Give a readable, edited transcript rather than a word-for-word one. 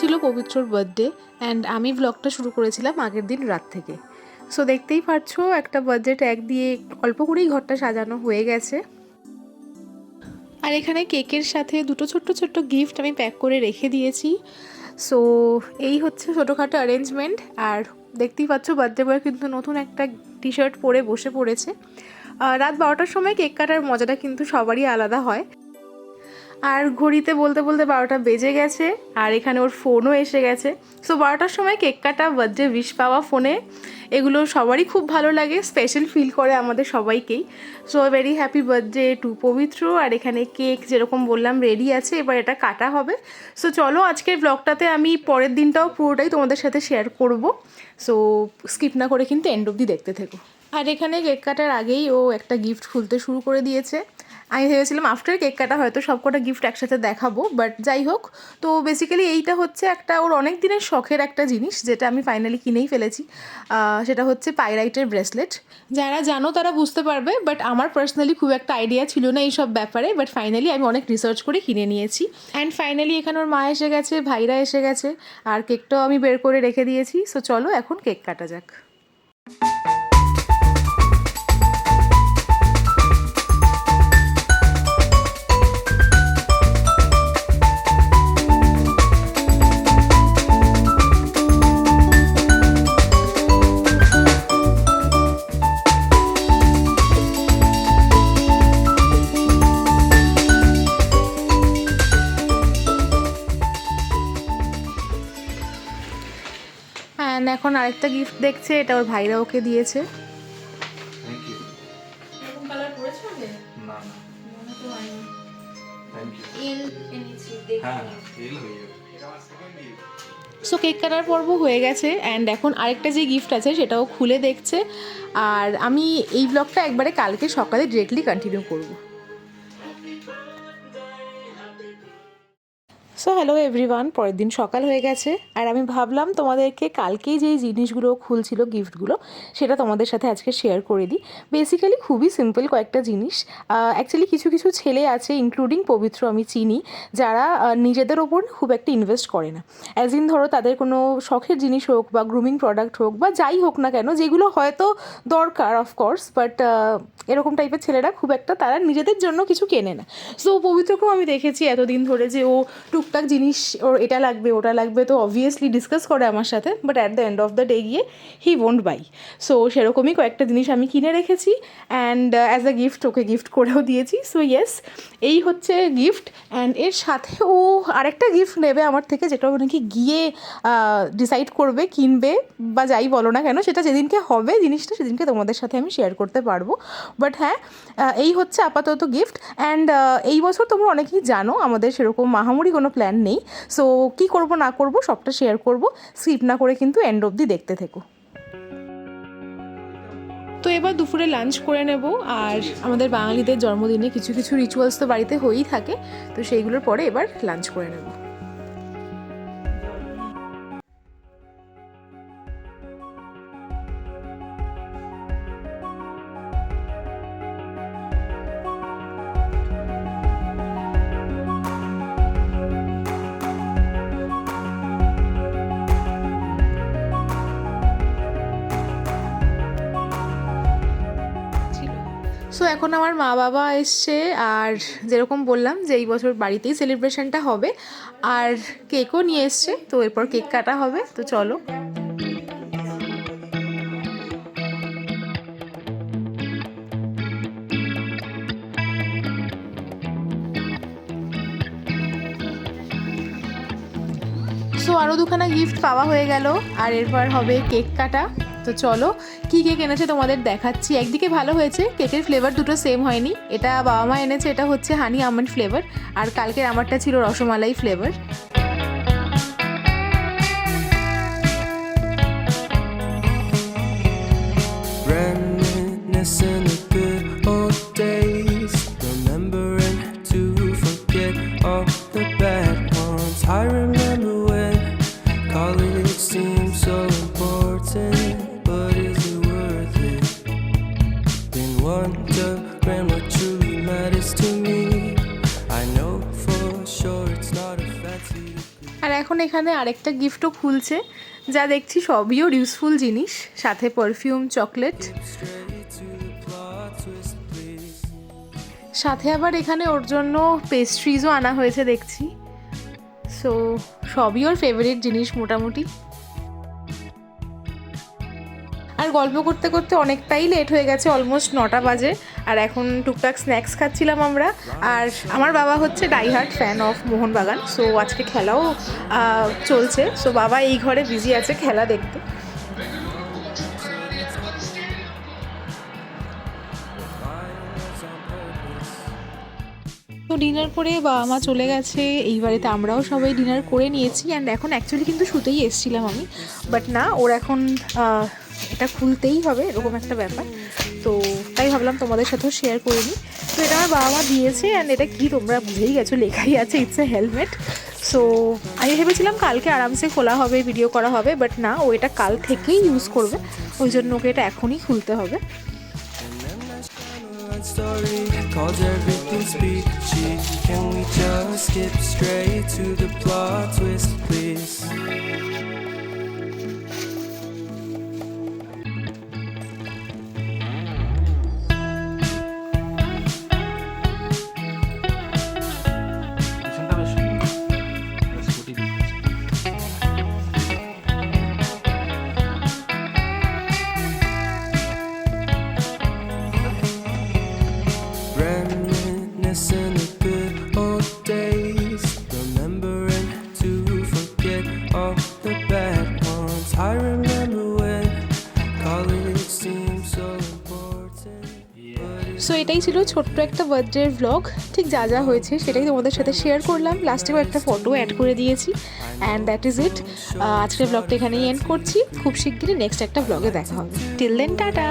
ছিল পবিত্রর birthday and আমি ব্লগটা শুরু করেছিলাম আগের দিন রাত থেকে। সো দেখতেই পাচ্ছো একটা বার্থডে ট্যাগ দিয়ে অল্প করেই ঘরটা সাজানো হয়ে গেছে। আর এখানে কেকের সাথে দুটো ছোট্ট ছোট্ট গিফট আমি প্যাক করে রেখে দিয়েছি। সো এই হচ্ছে ছোটোখাটো অ্যারেঞ্জমেন্ট। আর দেখতেই পাচ্ছ বার্থডে বয় কিন্তু নতুন একটা টি শার্ট পরে বসে পড়েছে। রাত 12টার সময় কেক কাটার মজাটা কিন্তু সবারই আলাদা হয়। আর ঘড়িতে বলতে বলতে 12টা বেজে গেছে আর এখানে ওর ফোনও এসে গেছে। সো 12টার সময় কেক কাটা, বার্থডে উইশ পাওয়া ফোনে, এগুলো সবারই খুব ভালো লাগে, স্পেশাল ফিল করে আমাদের সবাইকেই। So very happy birthday to পবিত্র। আর এখানে কেক যেরকম বললাম রেডি আছে, এবার এটা কাটা হবে। সো চলো আজকের ব্লগটাতে আমি পরের দিনটাও পুরোটাই তোমাদের সাথে শেয়ার করব। সো স্কিপ না করে কিন্তু এন্ড অবধি দেখতে থেকো। আর এখানে কেক কাটার আগেই ও একটা গিফট খুলতে শুরু করে দিয়েছে। আমি ভেবেছিলাম আফটার কেক কাটা হয়তো সবকটা গিফট একসাথে দেখাবো, বাট যাই হোক। তো বেসিক্যালি এইটা হচ্ছে একটা ওর অনেক দিনের শখের একটা জিনিস, যেটা আমি ফাইনালি কিনেই ফেলেছি। সেটা হচ্ছে পাইরাইটের ব্রেসলেট। যারা জানো তারা বুঝতে পারবে, বাট আমার পার্সোনালি খুব একটা আইডিয়া ছিল না এইসব ব্যাপারে, বাট ফাইনালি আমি অনেক রিসার্চ করে কিনে নিয়েছি। অ্যান্ড ফাইনালি এখানে ওর মা এসে গেছে, ভাইরা এসে গেছে, আর কেকটাও আমি বের করে রেখে দিয়েছি। সো চলো এখন কেক কাটা যাক। এখন আরেকটা গিফট দেখছে, এটা ওর ভাইরা ওকে দিয়েছে। সো কেক কাটার পর্ব হয়ে গেছে অ্যান্ড এখন আরেকটা যে গিফট আছে সেটাও খুলে দেখছে। আর আমি এই ব্লগটা একবারে কালকে সকালে ডিরেক্টলি কন্টিনিউ করব। সো হ্যালো এভরিওয়ান, পরের দিন সকাল হয়ে গেছে আর আমি ভাবলাম তোমাদেরকে কালকেই যেই জিনিসগুলো খুলছিল গিফটগুলো সেটা তোমাদের সাথে আজকে শেয়ার করে দিই। বেসিক্যালি খুবই সিম্পল কয়েকটা জিনিস। অ্যাকচুয়ালি কিছু কিছু ছেলে আছে, ইনক্লুডিং পবিত্র, আমি চিনি, যারা নিজেদের ওপর খুব একটা ইনভেস্ট করে না। অ্যাজ ইন ধরো তাদের কোনো শখের জিনিস হোক বা গ্রুমিং প্রোডাক্ট হোক বা যাই হোক না কেন, যেগুলো হয়তো দরকার অফকোর্স, বাট এরকম টাইপের ছেলেরা খুব একটা তারা নিজেদের জন্য কিছু কেনে না। সো পবিত্রকেও আমি দেখেছি এতদিন ধরে যে ও টুকটাক জিনিস, ওর এটা লাগবে ওটা লাগবে, তো অবভিয়াসলি ডিসকাস করে আমার সাথে, but at the end of the day গিয়ে হি ওন্ট বাই। সো সেরকমই কয়েকটা জিনিস আমি কিনে রেখেছি and as a gift okay gift করেও দিয়েছি। সো ইয়েস, এই হচ্ছে গিফট। অ্যান্ড এর সাথে ও আরেকটা গিফট নেবে আমার থেকে, যেটা ও নাকি গিয়ে ডিসাইড করবে কিনবে বা যাই বলো না কেন, সেটা যেদিনকে হবে জিনিসটা সেদিনকে তোমাদের সাথে আমি শেয়ার করতে পারবো। বাট হ্যাঁ, এই হচ্ছে আপাতত গিফট। অ্যান্ড এই বছর তোমরা অনেকেই জানো আমাদের সেরকম মাহামুরি কোনো প্ল্যান নেই। সো কী করব না করব সবটা শেয়ার করব, স্কিপ না করে কিন্তু এন্ড অবধি দেখতে থেকো। তো এবার দুপুরে লাঞ্চ করে নেব। আর আমাদের বাঙালিদের জন্মদিনে কিছু কিছু রিচুয়ালস তো বাড়িতে হয়েই থাকে, তো সেইগুলোর পরে এবার লাঞ্চ করে নেব। সো এখন আমার মা বাবা এসছে, আর যেরকম বললাম যে এই বছর বাড়িতেই সেলিব্রেশনটা হবে, আর কেকও নিয়ে এসছে, তো এরপর কেক কাটা হবে। তো চলো। সো আরও দুখানা গিফট পাওয়া হয়ে গেল, আর এরপর হবে কেক কাটা। তো চলো কী কেক এনেছে তোমাদের দেখাচ্ছি। একদিকে ভালো হয়েছে, কেকের ফ্লেভার দুটো সেম হয়নি। এটা বাবা মা এনেছে, এটা হচ্ছে হানি আমন্ড ফ্লেভার, আর কালকের আমারটা ছিল rasmalai flavour. Wondering what truly matters to me. I know for sure it's not a fancy এখন এখানে আরেকটা গিফটও খুলছে, যা দেখছি সবই ওর ইউজফুল জিনিস, সাথে পারফিউম, চকলেট, সাথে আবার এখানে ওর জন্য পেস্ট্রিজও আনা হয়েছে দেখছি। সো সবই ওর ফেভারিট জিনিস মোটামুটি। আর গল্প করতে করতে অনেকটাই লেট হয়ে গেছে, অলমোস্ট 9টা বাজে। আর এখন টুকটাক স্ন্যাক্স খাচ্ছিলাম আমরা। আর আমার বাবা হচ্ছে diehard fan of Mohun Bagan, so আজকে খেলাও চলছে। সো বাবা এই ঘরে বিজি আছে খেলা দেখতে। তো ডিনার করে বাবা মা চলে গেছে, এই বাড়িতে আমরাও সবাই ডিনার করে নিয়েছি। অ্যান্ড এখন অ্যাকচুয়ালি কিন্তু শুতেই এসেছিলাম আমি, বাট না, ওর এখন এটা খুলতেই হবে এরকম একটা ব্যাপার। তো তাই ভাবলাম তোমাদের সাথেও শেয়ার করে নিই। তো এটা আমার বাবা মা দিয়েছে, অ্যান্ড এটা কি তোমরা বুঝেই গেছো, লেখাই আছে ইটস এ হেলমেট। সো আমি ভেবেছিলাম কালকে আরামসে খোলা হবে, ভিডিও করা হবে, বাট না, ও এটা কাল থেকেই ইউজ করবে, ওই জন্য ওকে এটা এখনই খুলতে হবে। Story calls everything speechy. Can we just skip straight to the plot twist, please? Reminiscing the good old days, remembering to forget all the bad ones. I remember when college seemed so important. So এটাই ছিল ছোট্ট একটা birthday vlog. ঠিক যা যা হয়েছে সেটাই তোমাদের সাথে শেয়ার করলাম, লাস্টেও একটা ফটো অ্যাড করে দিয়েছি, অ্যান্ড দ্যাট ইজ ইট। আজকের ব্লগটা এখানেই এন্ড করছি। খুব শিগগিরই নেক্সট একটা ব্লগে দেখা হবে। Till then, tata.